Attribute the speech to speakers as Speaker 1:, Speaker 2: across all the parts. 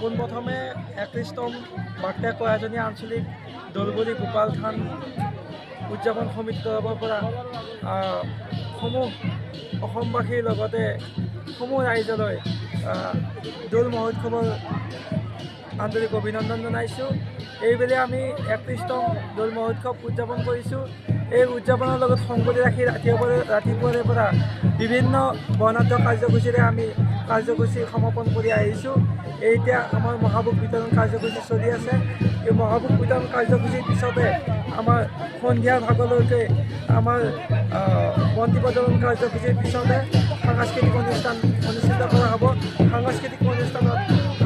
Speaker 1: পোনপ্ৰথমে 31তম বাক্যাক আয়োজনী আঞ্চলিক দৌলবলী গোপাল থান উদযাপন সমিতিৰ তৰফৰ পৰা সমূহ অসমবাসীৰ লগতে সমূহ ৰাইজলৈ দৌল মহোৎসৱৰ আন্তৰিক অভিনন্দন জনাইছোঁ। এইবেলি আমি 31তম দৌল মহোৎসৱ উদযাপন কৰিছোঁ। এই উদযাপনৰ লগত সংগতি ৰাখি ৰাতিপুৱাৰে পৰা বিভিন্ন বৰ্ণাঢ্য কাৰ্যসূচীৰে আমি কাৰ্যসূচী সমাপন কৰি আহিছোঁ। এতিয়া আমাৰ মহাভোগ বিতৰণ কাৰ্যসূচী চলি আছে। এই মহাভোগ বিতৰণ কাৰ্যসূচীৰ পিছতে আমাৰ সন্ধিয়া ভাগলৈকে আমাৰ বন্তি প্ৰজ্বলন কাৰ্যসূচীৰ পিছতে সাংস্কৃতিক অনুষ্ঠান অনুষ্ঠিত কৰা হ'ব। সাংস্কৃতিক অনুষ্ঠানত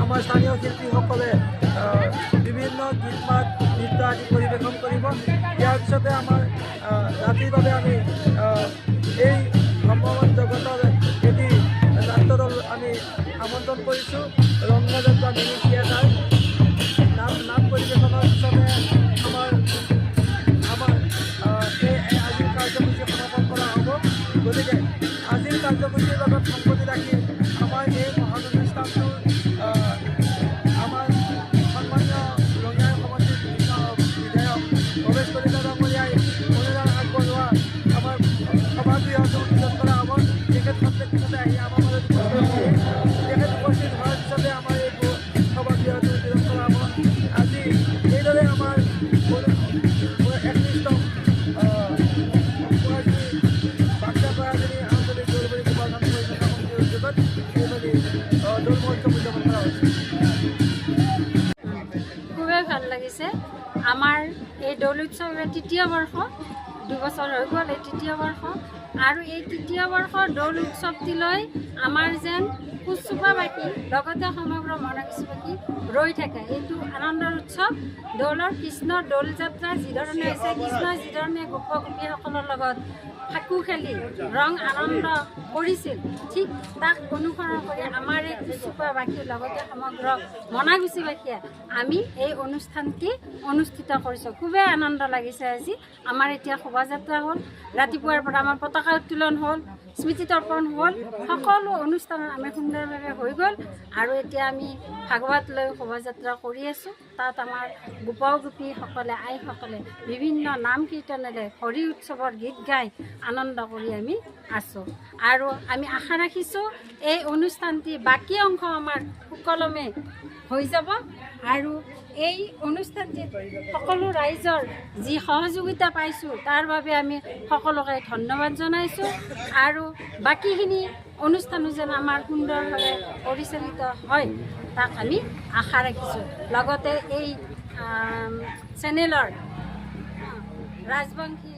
Speaker 1: আমাৰ স্থানীয় শিল্পীসকলে বিভিন্ন গীত মাত নৃত্য আদি পৰিৱেশন কৰিব। ইয়াৰ পিছতে আমাৰ ৰাতিৰ বাবে আমি এই ভ্ৰমণ জগতৰ এটি নাট্যদল আমি আমন্ত্ৰণ কৰিছোঁ। ৰংগযাত্ৰা মিনি থিয়েটাৰ নাট পৰিৱেশনৰ পিছতে আমাৰ আজিৰ কাৰ্যসূচী সমাপন কৰা হ'ব। গতিকে আজিৰ কাৰ্যসূচীৰ লগত সংগতি ৰাখি আমাৰ এই মহান অনুষ্ঠানটো আমাৰ সন্মানীয় ৰঙিয়াৰ সমষ্টিৰ বিভিন্ন বিধায়ক ভৱেশ কলিতা ডাঙৰীয়াই অনুদান আগবঢ়োৱা আমাৰ সভাগৃহটো উদ্বোধন কৰা হ'ব। তেখেত পিছতে আহি আমাৰ মাজত তেখেত উপস্থিত হোৱাৰ পিছতে আমাৰ এই সভাগৃহটো উদ্বোধন কৰা হ'ব। আজি এইদৰে আমাৰ 31তম বাক্যাক আয়োজনী আঞ্চলিক দৌলবলী গোপাল থান পৰিচালনা সমিতিৰ উদ্যোগত এইবুলি দৌল মহোৎসৱ উদযাপন কৰা হৈছে।
Speaker 2: খুবেই ভাল লাগিছে। আমাৰ এই দৌল উৎসৱৰ তৃতীয় বৰ্ষ, 2 বছৰ হৈ গ'ল এই তৃতীয় বৰ্ষ, আৰু এই তৃতীয় বৰ্ষৰ দৌল উৎসৱটিলৈ আমাৰ যেন কুচুপাবাসী লগতে সমগ্ৰ মনাকুচিবাসী ৰৈ থাকে। এইটো আনন্দৰ উৎসৱ। দৌলৰ কৃষ্ণৰ দৌল যাত্ৰা যিধৰণে হৈছে, কৃষ্ণই যিধৰণে গোপ গোপীসকলৰ লগত ফাকু খেলি ৰং আনন্দ কৰিছিল, ঠিক তাক অনুসৰণ কৰি আমাৰ এই কুচুপাবাসীৰ লগতে সমগ্ৰ মনাকুচিবাসীয়ে আমি এই অনুষ্ঠানটি অনুষ্ঠিত কৰিছোঁ। খুবেই আনন্দ লাগিছে। আজি আমাৰ এতিয়া শোভাযাত্ৰা হ'ল, ৰাতিপুৱাৰ পৰা আমাৰ পতাকা উত্তোলন হ'ল, স্মৃতি তৰ্পণ হ'ল, সকলো অনুষ্ঠান আমি সুন্দৰভাৱে হৈ গ'ল। আৰু এতিয়া আমি ভাগৱত লৈ শোভাযাত্ৰা কৰি আছোঁ। তাত আমাৰ গোপ গোপীসকলে আইসকলে বিভিন্ন নাম কীৰ্তনেৰে হৰি উৎসৱৰ গীত গাই আনন্দ কৰি আমি আছোঁ। আৰু আমি আশা ৰাখিছোঁ এই অনুষ্ঠানটি বাকী অংশ আমাৰ সুকলমে হৈ যাব। আৰু এই অনুষ্ঠানটিত সকলো ৰাইজৰ যি সহযোগিতা পাইছোঁ তাৰ বাবে আমি সকলোকে ধন্যবাদ জনাইছোঁ। আৰু বাকীখিনি অনুষ্ঠানো যেন আমাৰ সুন্দৰভাৱে পৰিচালিত হয় তাক আমি আশা ৰাখিছোঁ। লগতে এই চেনেলৰ ৰাজবংশী